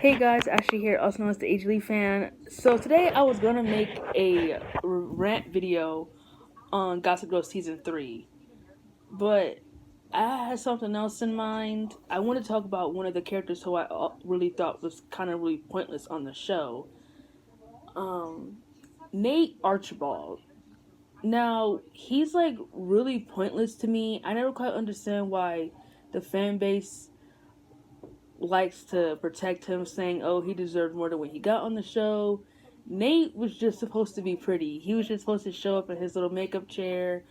Hey guys, Ashley here, also known as the HLE fan. So today I was gonna make a rant video on Gossip Girl season 3, but I had something else in mind. I want to talk about one of the characters who I really thought was kind of really pointless on the show. Um, Nate Archibald. Now he's like really pointless to me. I never quite understand why the fan base likes to protect him, saying, oh, he deserved more than what he got on the show. Nate was just supposed to be pretty. He was just supposed to show up in his little makeup chair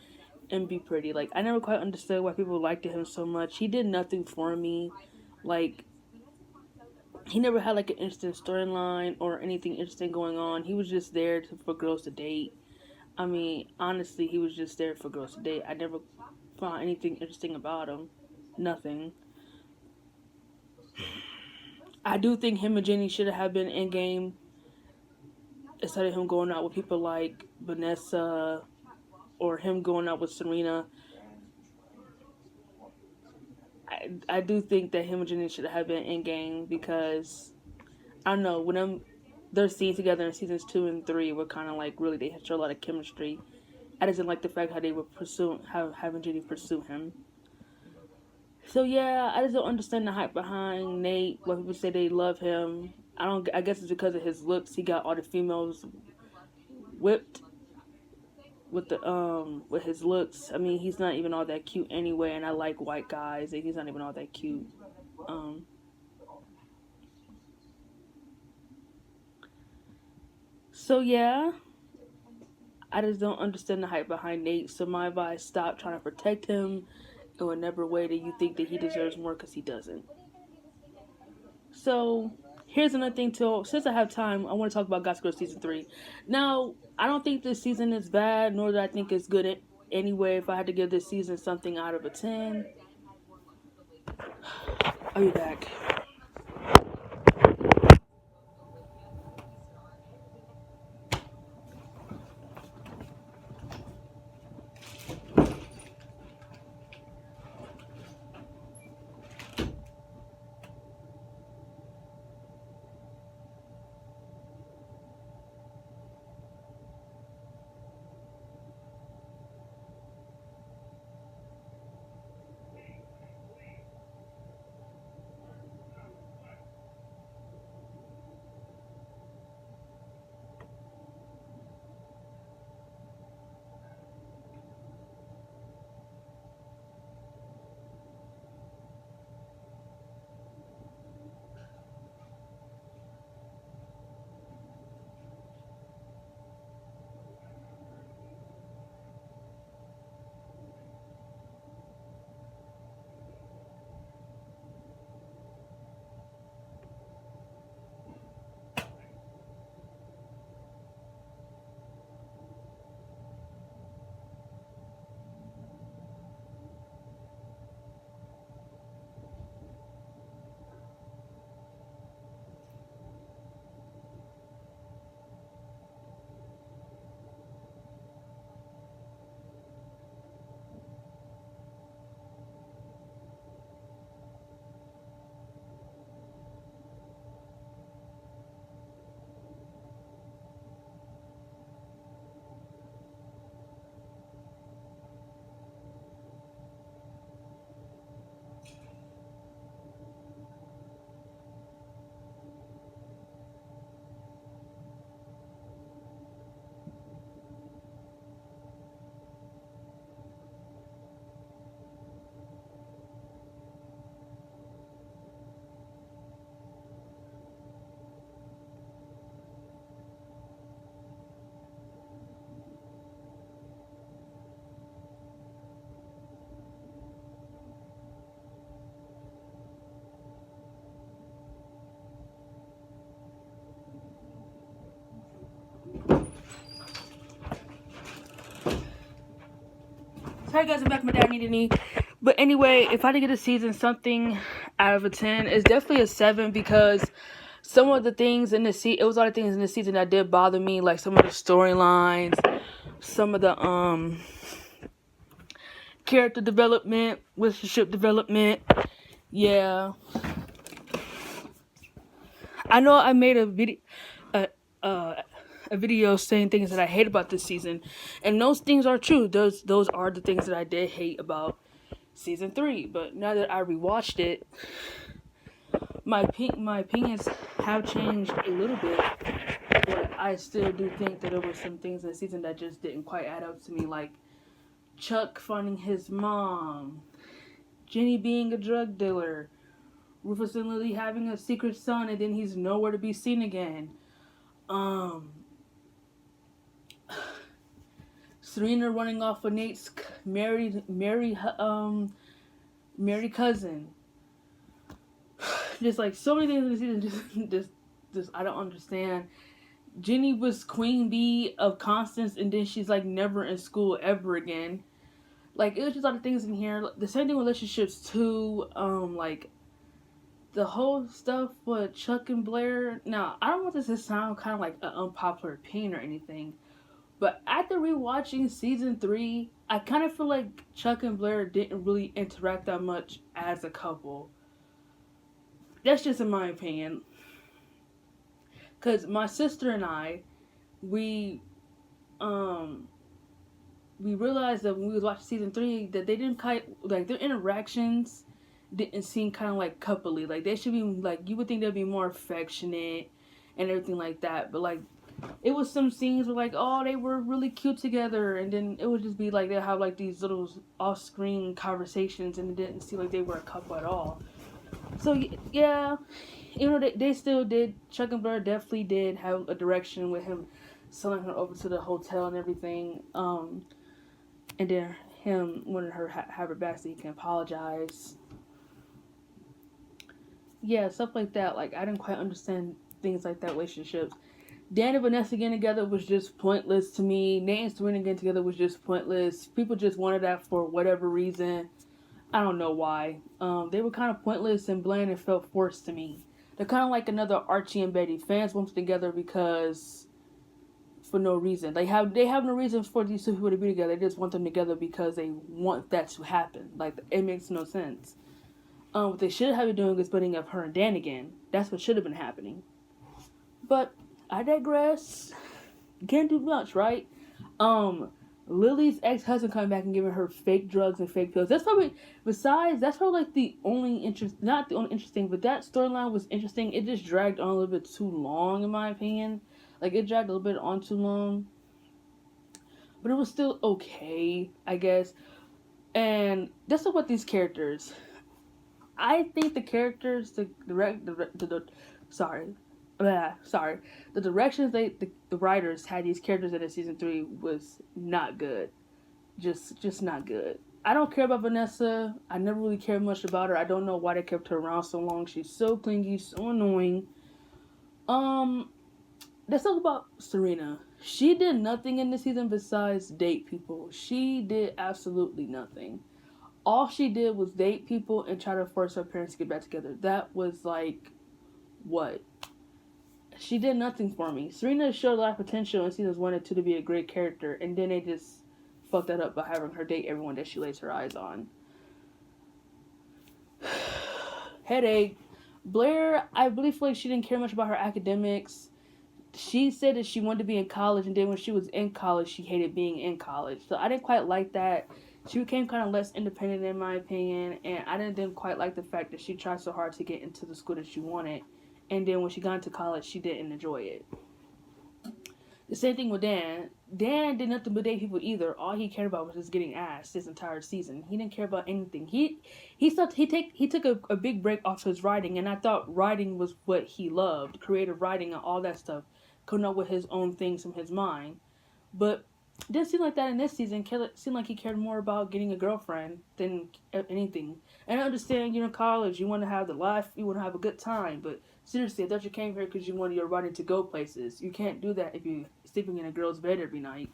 and be pretty. Like, I never quite understood why people liked him so much. He did nothing for me. Like, he never had like an interesting storyline or anything interesting going on. He was just there for girls to date. I mean, honestly, he was just there for girls to date. I never found anything interesting about him. Nothing. I do think him and Jenny should have been in game instead of him going out with people like Vanessa or him going out with Serena. I do think that him and Jenny should have been in game because I don't know, when they're seen together in seasons 2 and 3 were kind of like really they show a lot of chemistry. I just didn't like the fact how they were having Jenny pursue him. So yeah, I just don't understand the hype behind Nate. When people say they love him, I guess it's because of his looks. He got all the females whipped with his looks. I mean, he's not even all that cute anyway, and I like white guys, and he's not even all that cute. Um, so yeah, I just don't understand the hype behind Nate. So my advice: stop trying to protect him in whatever way that you think that he deserves more, because he doesn't. So here's another thing too. Since I have time, I want to talk about Gossip Girl season 3. Now, I don't think this season is bad, nor do I think it's good anyway. If I had to give this season something out of a 10, I'll be back. Sorry guys, I'm back. My dad needed me. But anyway, if I had to get a season something out of a 10, it's definitely a 7 because some of the things in the it was a lot of things in the season that did bother me, like some of the storylines, some of the character development, relationship development. Yeah, I know I made a, uh, a video saying things that I hate about this season, and those things are true. Those are the things that I did hate about season 3. But now that I rewatched it, my opinions have changed a little bit. But I still do think that there were some things in the season that just didn't quite add up to me, like Chuck finding his mom, Jenny being a drug dealer, Rufus and Lily having a secret son, and then he's nowhere to be seen again. Serena running off with Nate's married cousin. Just like so many things in the season, just I don't understand. Jenny was queen bee of Constance, and then she's like never in school ever again. Like it was just a lot of things in here. The same thing with relationships too. Like the whole stuff with Chuck and Blair. Now I don't want this to sound kind of like an unpopular opinion or anything, but after rewatching season 3, I kind of feel like Chuck and Blair didn't really interact that much as a couple. That's just in my opinion. Cause my sister and I, we we realized that when we was watching season 3 that they didn't like their interactions didn't seem kind of like coupley. Like they should be like you would think they'd be more affectionate and everything like that. But like it was some scenes where like oh they were really cute together, and then it would just be like they have like these little off-screen conversations, and it didn't seem like they were a couple at all. So yeah, you know they still did. Chuck and Blair definitely did have a direction with him selling her over to the hotel and everything. And then him wanting her have her back so he can apologize. Yeah, stuff like that. Like I didn't quite understand things like that. Relationships. Dan and Vanessa getting together was just pointless to me. Nate and Serena getting together was just pointless. People just wanted that for whatever reason. I don't know why. They were kind of pointless and bland and felt forced to me. They're kind of like another Archie and Betty. Fans want them together because for no reason. They have no reason for these two people to be together. They just want them together because they want that to happen. Like it makes no sense. What they should have been doing is putting up her and Dan again. That's what should have been happening. But I digress. Can't do much, right? Lily's ex-husband coming back and giving her fake drugs and fake pills. That's probably like the only not the only interesting, but that storyline was interesting. It just dragged on a little bit too long, in my opinion. Like it dragged a little bit on too long, but it was still okay, I guess. And that's about these characters. I think the characters, the directions the writers had these characters in season 3 was not good. Just not good. I don't care about Vanessa. I never really cared much about her. I don't know why they kept her around so long. She's so clingy, so annoying. Let's talk about Serena. She did nothing in this season besides date people. She did absolutely nothing. All she did was date people and try to force her parents to get back together. That was like, what? She did nothing for me. Serena showed a lot of potential in seasons 1 and 2 to be a great character, and then they just fucked that up by having her date everyone that she lays her eyes on. Headache. Blair, I really feel like she didn't care much about her academics. She said that she wanted to be in college, and then when she was in college, she hated being in college. So I didn't quite like that. She became kind of less independent, in my opinion, and I didn't quite like the fact that she tried so hard to get into the school that she wanted, and then when she got into college, she didn't enjoy it. The same thing with Dan. Dan did nothing but date people either. All he cared about was just getting ass this entire season. He didn't care about anything. He took a big break off his writing, and I thought writing was what he loved, creative writing and all that stuff, coming up with his own things from his mind. But it didn't seem like that in this season. It seemed like he cared more about getting a girlfriend than anything. And I understand, college, you want to have the life, you want to have a good time, but seriously, I thought you came here because you wanted your writing to go places. You can't do that if you're sleeping in a girl's bed every night.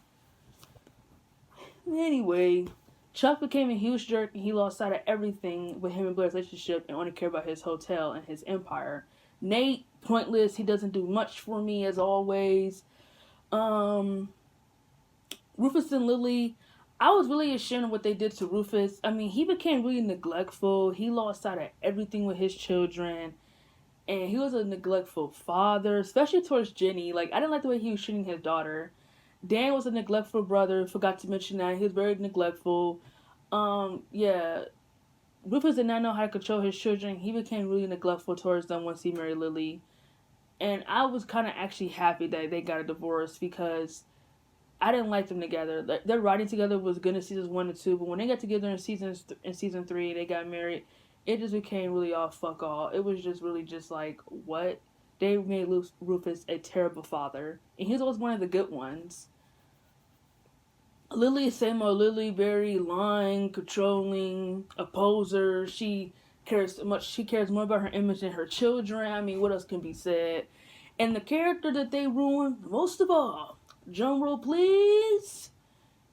Anyway, Chuck became a huge jerk and he lost sight of everything with him and Blair's relationship and only cared about his hotel and his empire. Nate, pointless. He doesn't do much for me as always. Rufus and Lily, I was really ashamed of what they did to Rufus. I mean, he became really neglectful. He lost sight of everything with his children. and he was a neglectful father, especially towards Jenny. Like, I didn't like the way he was treating his daughter. Dan was a neglectful brother. Forgot to mention that he was very neglectful. Yeah, Rufus did not know how to control his children. He became really neglectful towards them once he married Lily. And I was kind of actually happy that they got a divorce because I didn't like them together. Like, their writing together was good in seasons 1 and 2, but when they got together in season 3, they got married. It just became really all fuck all. It was just really just like what they made Rufus a terrible father, and he's always one of the good ones. Lily is same old Lily, very lying, controlling, a poser. She cares so much. She cares more about her image than her children. I mean, what else can be said? And the character that they ruined most of all, drum roll please,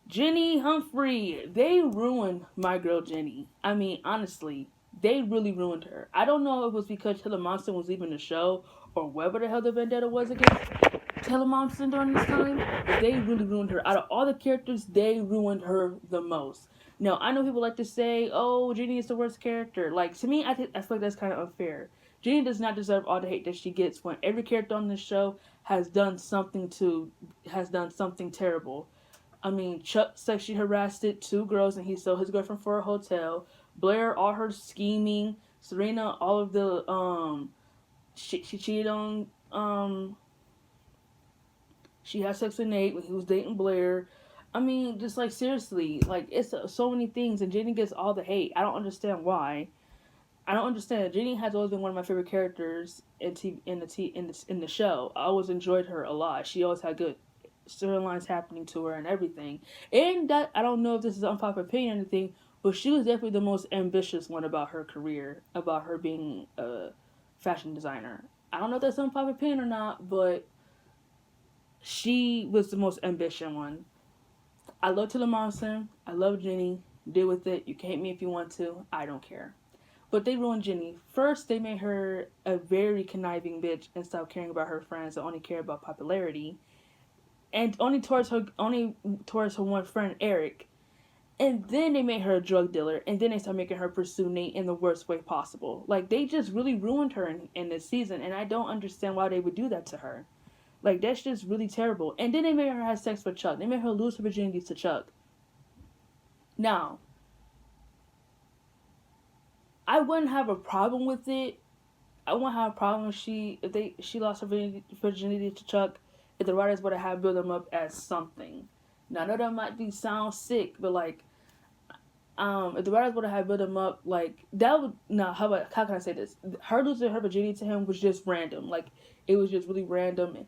Jenny Humphrey. They ruined my girl Jenny. I mean, honestly, they really ruined her. I don't know if it was because Taylor Momsen was leaving the show or whatever the hell the vendetta was against Taylor Momsen during this time, but they really ruined her. Out of all the characters, they ruined her the most. Now, I know people like to say, oh, Jenny is the worst character. Like, to me, I feel like that's kind of unfair. Jenny does not deserve all the hate that she gets when every character on this show has done something terrible. I mean, Chuck sexually harassed 2 girls and he sold his girlfriend for a hotel. Blair, all her scheming. Serena, all of the she cheated on she had sex with Nate when he was dating Blair. I mean, just like seriously, like it's so many things, and Jenny gets all the hate. I don't understand why. I don't understand. Jenny has always been one of my favorite characters in the show. I always enjoyed her a lot. She always had good storylines happening to her and everything. And that I don't know if this is unpopular opinion or anything, but she was definitely the most ambitious one about her career, about her being a fashion designer. I don't know if that's unpopular opinion or not, but she was the most ambitious one. I love Taylor Momsen. I love Jenny. Deal with it. You can hate me if you want to. I don't care. But they ruined Jenny. First, they made her a very conniving bitch and stopped caring about her friends and only cared about popularity. And only towards her one friend, Eric. And then they made her a drug dealer. And then they started making her pursue Nate in the worst way possible. Like, they just really ruined her in this season. And I don't understand why they would do that to her. Like, that's just really terrible. And then they made her have sex with Chuck. They made her lose her virginity to Chuck. Now, I wouldn't have a problem with it. I wouldn't have a problem if she lost her virginity to Chuck if the writers would have built them up as something. Now, I know that might be sound sick, but like, if the writers would have built him up like that would no how can I say this? Her losing her virginity to him was just random. Like, it was just really random.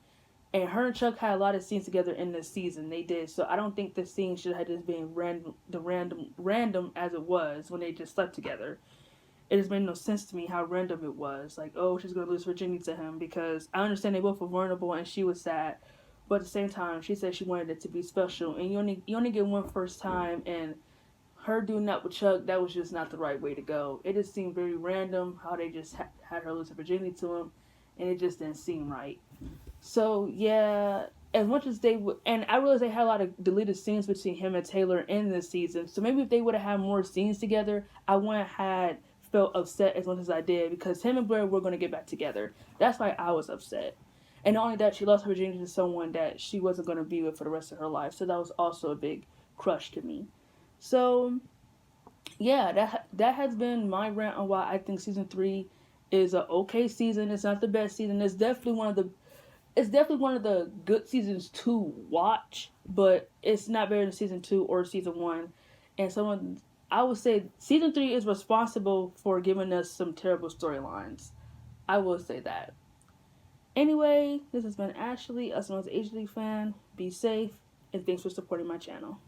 And her and Chuck had a lot of scenes together in this season. They did. So I don't think the scene should have just been random as it was when they just slept together. It just made no sense to me how random it was. Like, oh, she's gonna lose virginity to him because I understand they both were vulnerable and she was sad, but at the same time, she said she wanted it to be special. And you only get one first time, and her doing that with Chuck, that was just not the right way to go. It just seemed very random how they just had her lose her virginity to him, and it just didn't seem right. So yeah, as much as they would, and I realized they had a lot of deleted scenes between him and Taylor in this season. So maybe if they would have had more scenes together, I wouldn't have had felt upset as much as I did because him and Blair were going to get back together. That's why I was upset. And not only that, she lost her virginity to someone that she wasn't going to be with for the rest of her life. So that was also a big crush to me. So yeah, that has been my rant on why I think season 3 is a okay season. It's not the best season. It's definitely one of the good seasons to watch, but it's not better than season 2 or season 1. And someone, I would say season 3 is responsible for giving us some terrible storylines. I will say that. Anyway, this has been Ashley, a Ashley fan. Be safe, and thanks for supporting my channel.